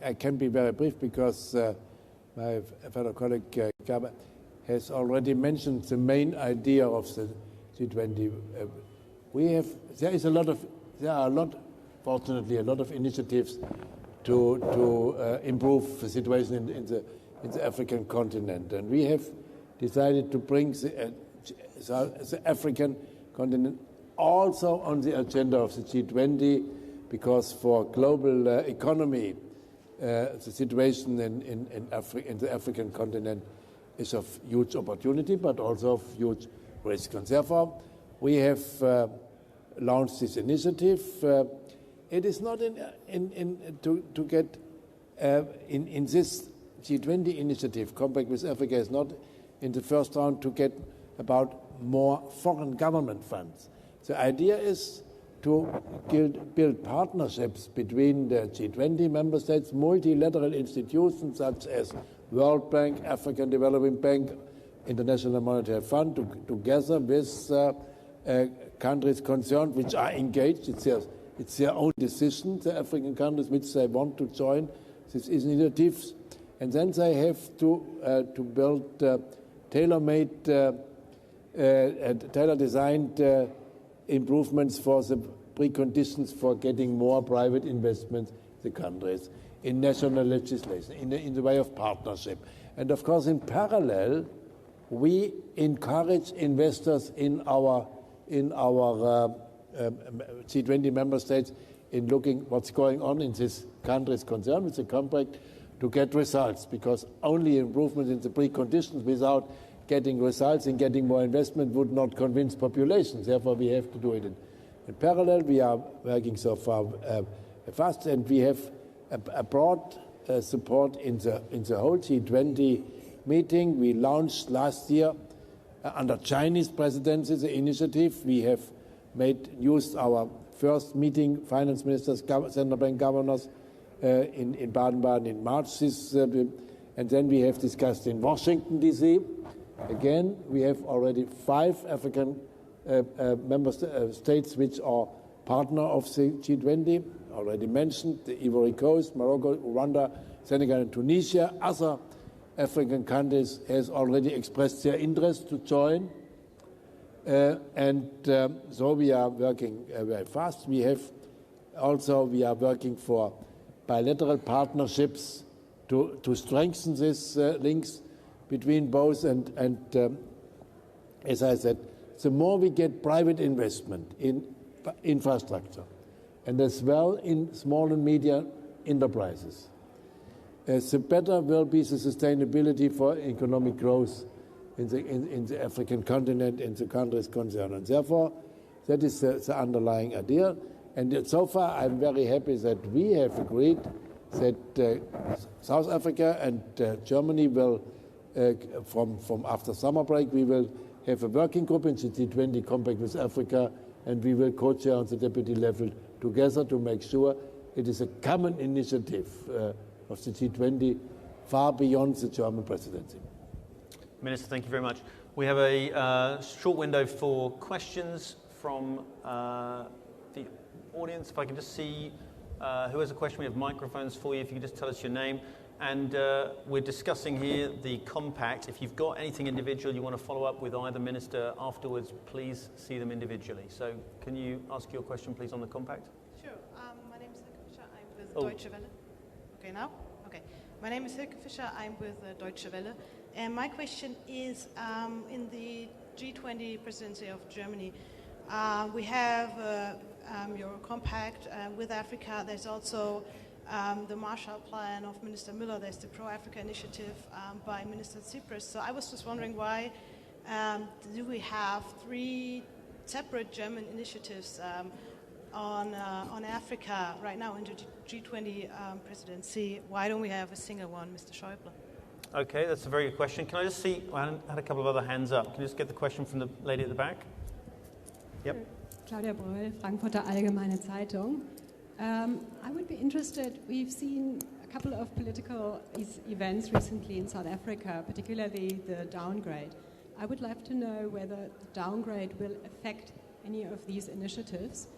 I can be very brief because my fellow colleague Gigaba has already mentioned the main idea of the G20. There are fortunately, a lot of initiatives to improve the situation in the African continent, and we have decided to bring the African continent also on the agenda of the G20, because for global economy, the situation in the African continent is of huge opportunity, but also of huge risk. And therefore, we have launched this initiative. It is not to get in this G20 initiative, Compact with Africa, is not in the first round to get about more foreign government funds. The idea is to build partnerships between the G20 member states, multilateral institutions such as World Bank, African Development Bank, International Monetary Fund, together with countries concerned which are engaged. It's their own decision, the African countries, which they want to join these initiatives. And then they have to build tailor-made, tailor-designed improvements for the preconditions for getting more private investments in the countries, in national legislation, in the way of partnership. And of course, in parallel, we encourage investors in our G20 member states in looking what's going on in these countries concerned with the compact to get results, because only improvement in the preconditions without getting results and getting more investment would not convince populations. Therefore, we have to do it in parallel. We are working so far fast, and we have a broad support in the whole G20 meeting. We launched last year under Chinese presidency the initiative. We have used our first meeting, finance ministers, central bank governors, in Baden-Baden in March and then we have discussed in Washington, D.C. Again, we have already 5 African member states which are partner of the G20, already mentioned, the Ivory Coast, Morocco, Rwanda, Senegal and Tunisia. Other African countries has already expressed their interest to join. So we are working very fast. We are working for bilateral partnerships to strengthen these links between both. And as I said, the more we get private investment in infrastructure and as well in small and medium enterprises, the better will be the sustainability for economic growth in the African continent, in the countries concerned. And therefore, that is the underlying idea. And so far, I'm very happy that we have agreed that South Africa and Germany will, from after summer break, we will have a working group in the G20 Compact with Africa, and we will co-chair on the deputy level together to make sure it is a common initiative of the G20 far beyond the German presidency. Minister, thank you very much. We have a short window for questions from the audience. If I can just see who has a question. We have microphones for you. If you can just tell us your name. And we're discussing here the compact. If you've got anything individual you want to follow up with either minister afterwards, please see them individually. So can you ask your question, please, on the compact? Sure. My name is Hilke Fischer. I'm with Deutsche Welle. Okay, now? Okay. My name is Hilke Fischer. I'm with Deutsche Welle. And my question is, in the G20 presidency of Germany, we have your compact with Africa. There's also the Marshall Plan of Minister Müller. There's the Pro-Africa Initiative by Minister Tsipras. So I was just wondering, why do we have 3 separate German initiatives on Africa right now in the G20 presidency? Why don't we have a single one, Mr. Schäuble? Okay, that's a very good question. Can I just see, I had a couple of other hands up. Can you just get the question from the lady at the back? Yep. Claudia Breul, Frankfurter Allgemeine Zeitung. I would be interested, we've seen a couple of political events recently in South Africa, particularly the downgrade. I would like to know whether the downgrade will affect any of these initiatives.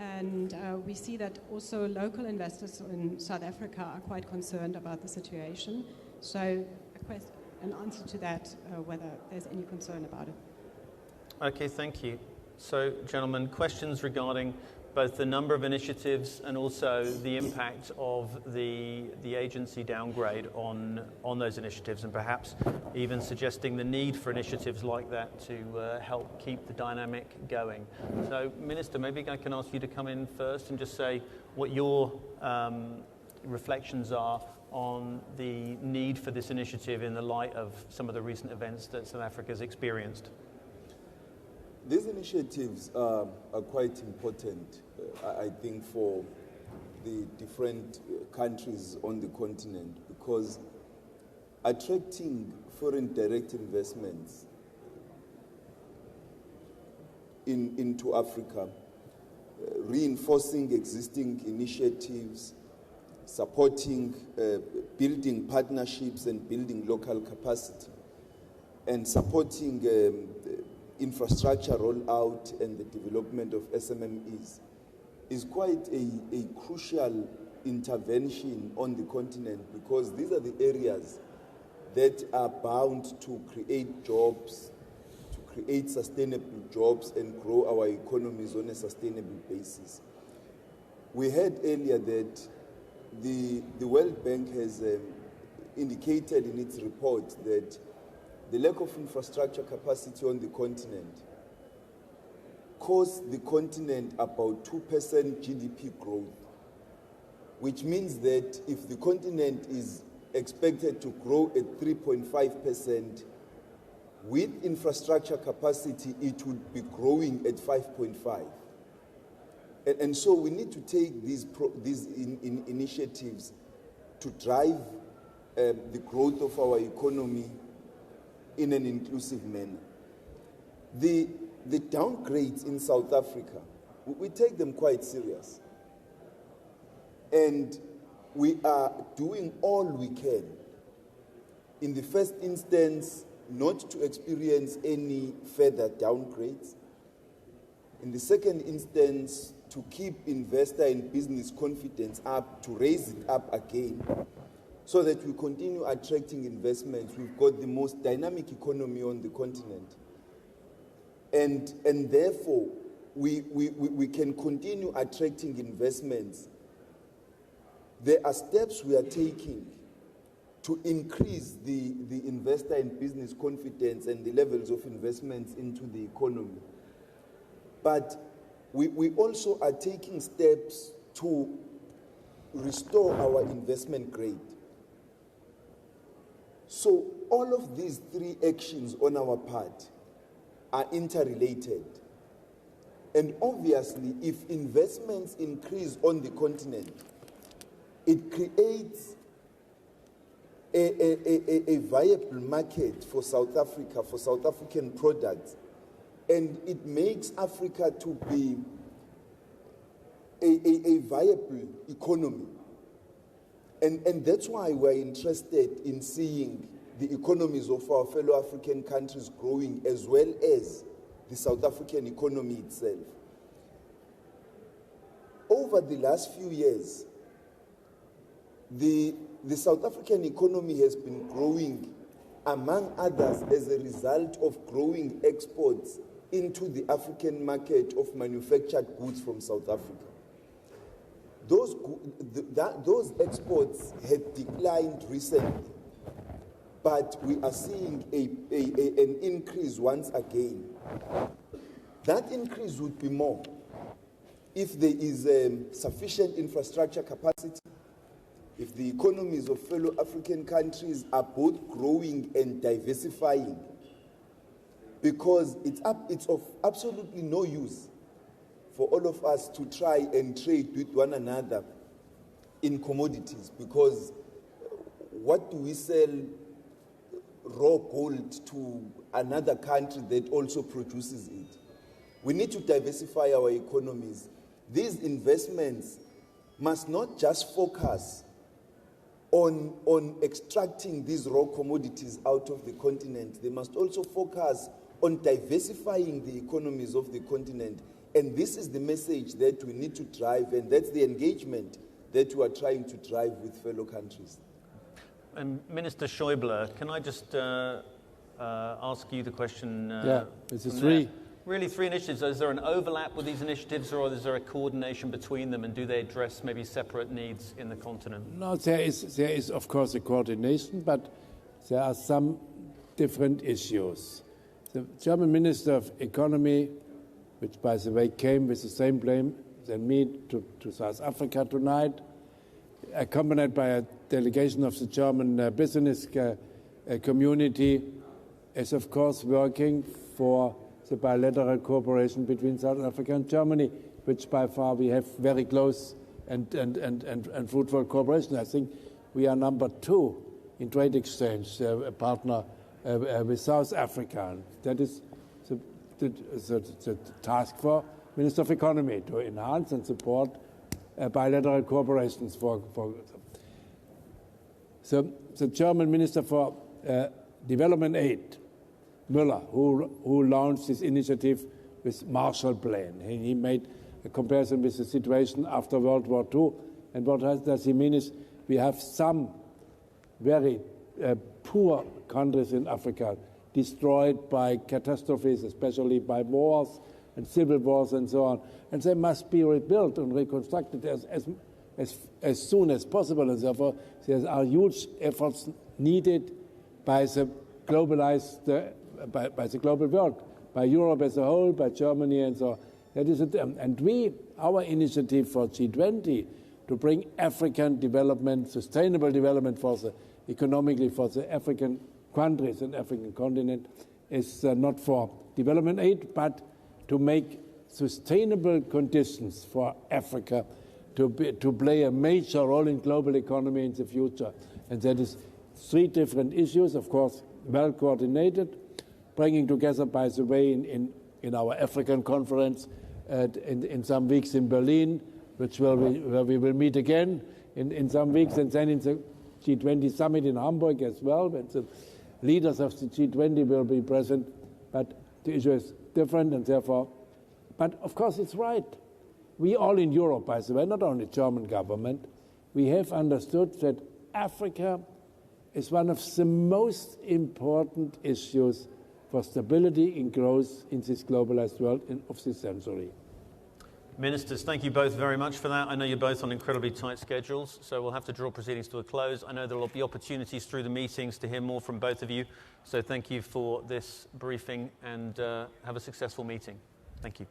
And we see that also local investors in South Africa are quite concerned about the situation. So an answer to that, whether there's any concern about it. Okay, thank you. So, gentlemen, questions regarding both the number of initiatives and also the impact of the agency downgrade on those initiatives, and perhaps even suggesting the need for initiatives like that to help keep the dynamic going. So, Minister, maybe I can ask you to come in first and just say what your reflections are on the need for this initiative in the light of some of the recent events that South Africa has experienced. These initiatives are quite important, I think, for the different countries on the continent, because attracting foreign direct investments into Africa, reinforcing existing initiatives, supporting, building partnerships and building local capacity, and supporting infrastructure rollout and the development of SMMEs is quite a crucial intervention on the continent, because these are the areas that are bound to create jobs, to create sustainable jobs and grow our economies on a sustainable basis. We heard earlier that the World Bank has indicated in its report that the lack of infrastructure capacity on the continent costs the continent about 2% GDP growth, which means that if the continent is expected to grow at 3.5%, with infrastructure capacity, it would be growing at 5.5%. And so we need to take these initiatives to drive the growth of our economy in an inclusive manner. The downgrades in South Africa, we take them quite serious. And we are doing all we can. In the first instance, not to experience any further downgrades. In the second instance, to keep investor and business confidence up, to raise it up again, so that we continue attracting investments. We've got the most dynamic economy on the continent. And therefore, we can continue attracting investments. There are steps we are taking to increase the investor and business confidence and the levels of investments into the economy. But we also are taking steps to restore our investment grade. So all of these three actions on our part are interrelated. And obviously, if investments increase on the continent, it creates a viable market for South Africa, for South African products, and it makes Africa to be a viable economy. And that's why we're interested in seeing the economies of our fellow African countries growing, as well as the South African economy itself. Over the last few years, the South African economy has been growing, among others, as a result of growing exports into the African market of manufactured goods from South Africa. Those exports had declined recently, but we are seeing an increase once again. That increase would be more if there is sufficient infrastructure capacity, if the economies of fellow African countries are both growing and diversifying, because it's of absolutely no use for all of us to try and trade with one another in commodities, because what do we sell raw gold to another country that also produces it? We need to diversify our economies. These investments must not just focus on extracting these raw commodities out of the continent. They must also focus on diversifying the economies of the continent And this is the message that we need to drive, and that's the engagement that we are trying to drive with fellow countries. And Minister Schäuble, can I just ask you the question? It's a three. Really, three initiatives. Is there an overlap with these initiatives, or is there a coordination between them, and do they address maybe separate needs in the continent? No, there is of course a coordination, but there are some different issues. The German Minister of Economy, which by the way came with the same blame than me to South Africa tonight, accompanied by a delegation of the German business community, is of course working for the bilateral cooperation between South Africa and Germany, which by far we have very close and fruitful cooperation. I think we are number 2 in trade exchange, a partner with South Africa. And that is the task for Minister of Economy, to enhance and support bilateral cooperations So the German Minister for Development Aid, Müller, who launched this initiative with Marshall Plan. He made a comparison with the situation after World War II. And what does he mean is we have some very poor countries in Africa destroyed by catastrophes, especially by wars and civil wars and so on. And they must be rebuilt and reconstructed as soon as possible. And therefore, there are huge efforts needed by the globalized by the global world, by Europe as a whole, by Germany and so on. That is it. And our initiative for G20 to bring African development, sustainable development economically for the African countries and African continent is not for development aid, but to make sustainable conditions for Africa to play a major role in global economy in the future. And that is 3 different issues, of course, well coordinated, bringing together, by the way, in our African conference in some weeks in Berlin, where we will meet again in some weeks, and then in the G20 summit in Hamburg as well, when the leaders of the G20 will be present. But the issue is different, and therefore, but of course it's right. We all in Europe, by the way, not only German government, we have understood that Africa is one of the most important issues for stability and growth in this globalized world of this century. Ministers, thank you both very much for that. I know you're both on incredibly tight schedules, so we'll have to draw proceedings to a close. I know there will be opportunities through the meetings to hear more from both of you. So thank you for this briefing, and have a successful meeting. Thank you.